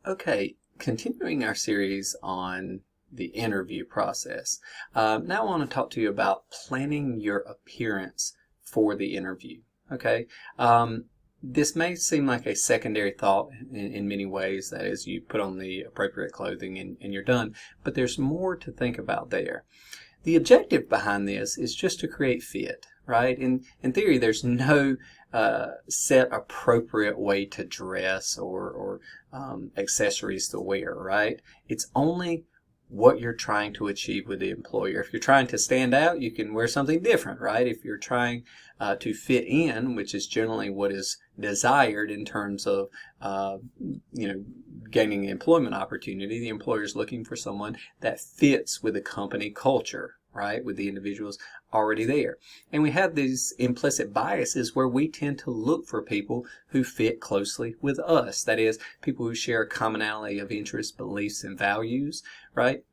Okay, continuing our series on the interview process. Now I want to talk to you about planning your appearance for the interview. Okay, this may seem like a secondary thought in many ways, that is, you put on the appropriate clothing and you're done, but there's more to think about there. The objective behind this is just to create fit, right? In theory, there's no set appropriate way to dress or accessories to wear, right? It's only what you're trying to achieve with the employer. If you're trying to stand out, you can wear something different, right? If you're trying to fit in, which is generally what is desired in terms of, gaining employment opportunity, the employer is looking for someone that fits with the company culture, right? With the individuals already there. And we have these implicit biases where we tend to look for people who fit closely with us. That is, people who share a commonality of interests, beliefs, and values, right?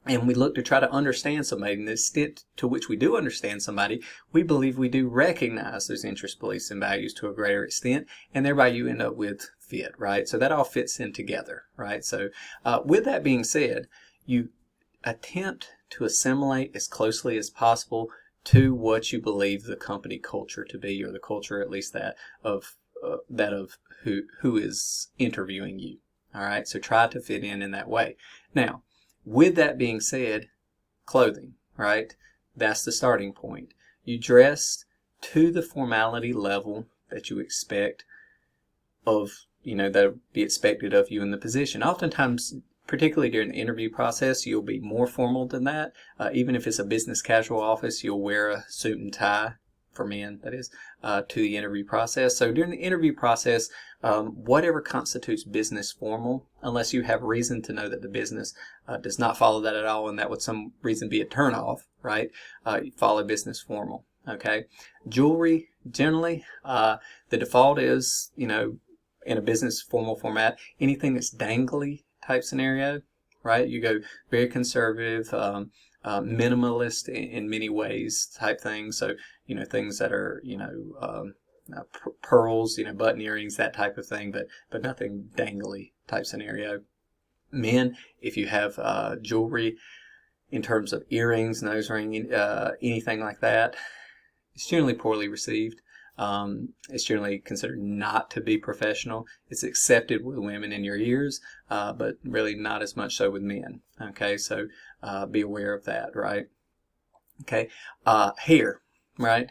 And we look to try to understand somebody. And the extent to which we do understand somebody, we believe we do recognize those interests, beliefs, and values to a greater extent, and thereby you end up with fit, right? So that all fits in together, right? So with that being said, you attempt to assimilate as closely as possible to what you believe the company culture to be, or the culture, at least that of who is interviewing you. All right, so try to fit in that way. Now, with that being said, clothing, right? That's the starting point. You dress to the formality level that you expect of, that would be expected of you in the position. Oftentimes, particularly during the interview process, you'll be more formal than that. Even if it's a business casual office, you'll wear a suit and tie, for men, that is, to the interview process. So during the interview process, whatever constitutes business formal, unless you have reason to know that the business does not follow that at all, and that would some reason be a turnoff, right? Follow business formal. Okay, jewelry generally, the default is, in a business formal format, anything that's dangly type scenario, right? You go very conservative, minimalist in many ways type things. So, things that are, pearls, button earrings, that type of thing, but nothing dangly type scenario. Men, if you have jewelry in terms of earrings, nose ring, anything like that, it's generally poorly received. It's generally considered not to be professional. It's accepted with women in your ears, but really not as much so with men. Okay, so be aware of that, right? Okay, hair, right?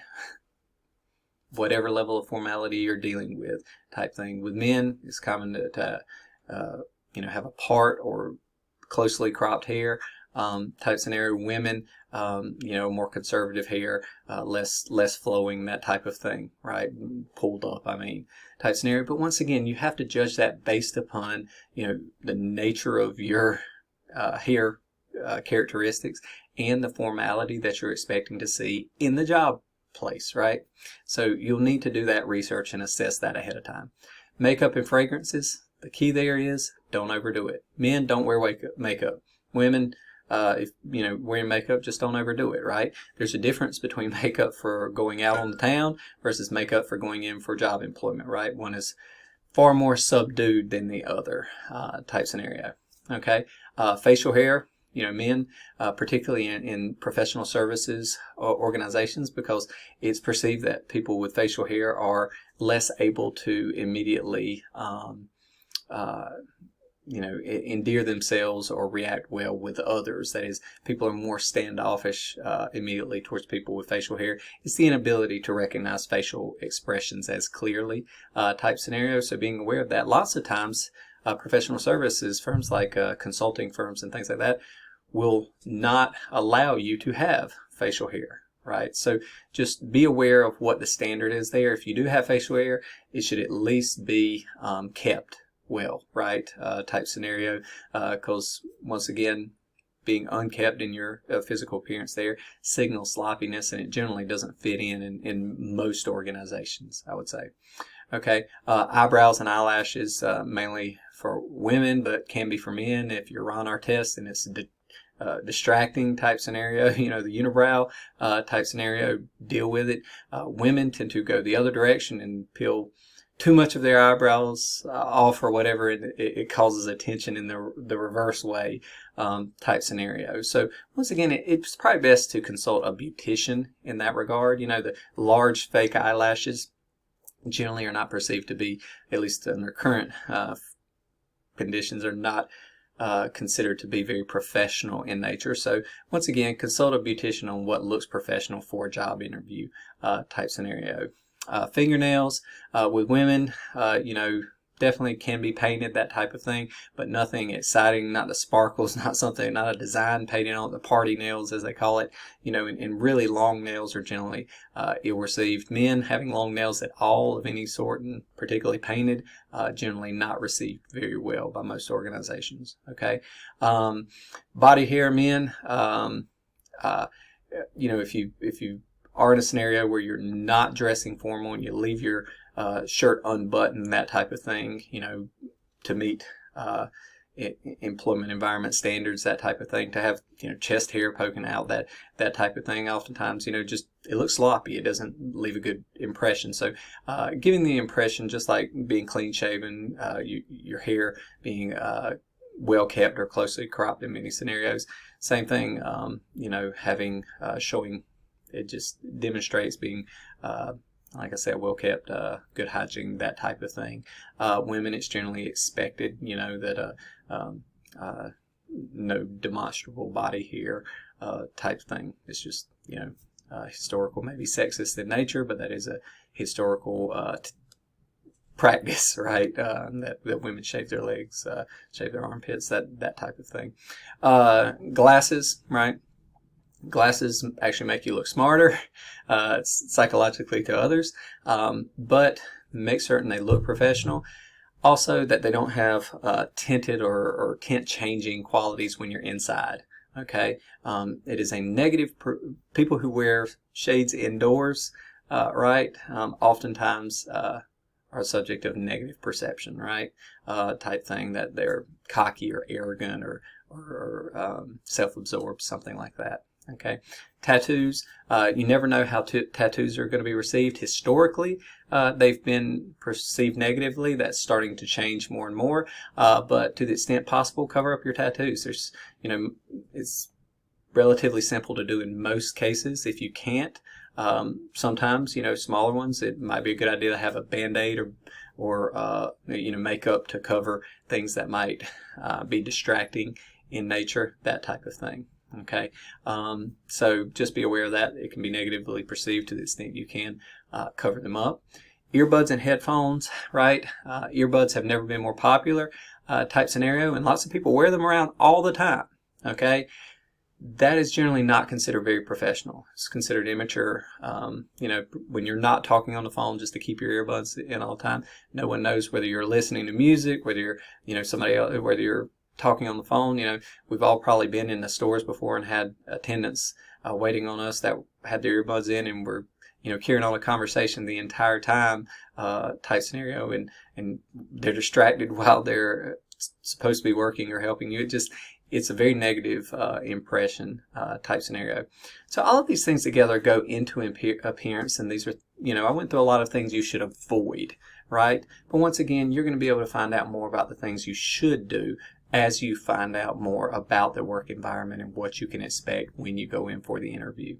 Whatever level of formality you're dealing with, type thing. With men, it's common to have a part or closely cropped hair. Type scenario. Women, more conservative hair, less flowing, that type of thing, right? Pulled up, type scenario. But once again, you have to judge that based upon, the nature of your hair characteristics and the formality that you're expecting to see in the job place, right? So you'll need to do that research and assess that ahead of time. Makeup and fragrances. The key there is don't overdo it. Men, don't wear makeup. Women, if wearing makeup, just don't overdo it, right? There's a difference between makeup for going out on the town versus makeup for going in for job employment, right? One is far more subdued than the other type scenario. Okay, facial hair. Men, particularly in professional services organizations, because it's perceived that people with facial hair are less able to immediately endear themselves or react well with others. That is, people are more standoffish immediately towards people with facial hair. It's the inability to recognize facial expressions as clearly type scenario. So being aware of that. Lots of times, professional services firms like consulting firms and things like that will not allow you to have facial hair, right? So just be aware of what the standard is there. If you do have facial hair, it should at least be kept well, right? Type scenario, because once again, being unkept in your physical appearance there signals sloppiness, and it generally doesn't fit in most organizations, I would say. Okay, eyebrows and eyelashes, mainly for women, but can be for men. If you're Ron Artest and it's distracting type scenario, the unibrow type scenario, deal with it. Women tend to go the other direction and peel too much of their eyebrows off or whatever, it causes attention in the reverse way type scenario. So once again, it's probably best to consult a beautician in that regard. The large fake eyelashes generally are not perceived to be, at least under current conditions, are not considered to be very professional in nature. So once again, consult a beautician on what looks professional for a job interview type scenario. Fingernails with women, definitely can be painted, that type of thing, but nothing exciting, not the sparkles, not a design painted on the party nails, as they call it. And really long nails are generally ill-received. Men having long nails at all of any sort, and particularly painted, generally not received very well by most organizations. Okay, body hair, men. If you are in a scenario where you're not dressing formal and you leave your shirt unbuttoned, that type of thing, to meet employment environment standards, that type of thing, to have chest hair poking out, that type of thing, oftentimes just it looks sloppy. It doesn't leave a good impression. So giving the impression, just like being clean shaven, your hair being well kept or closely cropped in many scenarios, same thing. Having showing, it just demonstrates being like I said, well kept, good hygiene, that type of thing. Women, it's generally expected, that no demonstrable body hair type thing. It's just, historical, maybe sexist in nature, but that is a historical practice, right? That women shave their legs, shave their armpits, that type of thing. Glasses, right? Glasses actually make you look smarter psychologically to others, but make certain they look professional. Also, that they don't have tinted or tint changing qualities when you're inside. Okay, it is a negative. People who wear shades indoors, right, oftentimes are subject of negative perception, right, type thing, that they're cocky or arrogant or self-absorbed, something like that. Okay, tattoos. You never know how tattoos are going to be received. Historically, they've been perceived negatively. That's starting to change more and more. But to the extent possible, cover up your tattoos. There's, it's relatively simple to do in most cases. If you can't, sometimes, smaller ones, it might be a good idea to have a Band-Aid or makeup to cover things that might be distracting in nature, that type of thing. Okay, so just be aware of that. It can be negatively perceived to the extent you can cover them up. Earbuds and headphones, right? Earbuds have never been more popular type scenario, and lots of people wear them around all the time. Okay, that is generally not considered very professional. It's considered immature. When you're not talking on the phone, just to keep your earbuds in all the time. No one knows whether you're listening to music, whether you're, somebody else, whether you're talking on the phone. We've all probably been in the stores before and had attendants waiting on us that had their earbuds in and were carrying on a conversation the entire time type scenario, and they're distracted while they're supposed to be working or helping you. It's a very negative impression type scenario. So all of these things together go into appearance, and these are, I went through a lot of things you should avoid, right? But once again, you're going to be able to find out more about the things you should do as you find out more about the work environment and what you can expect when you go in for the interview.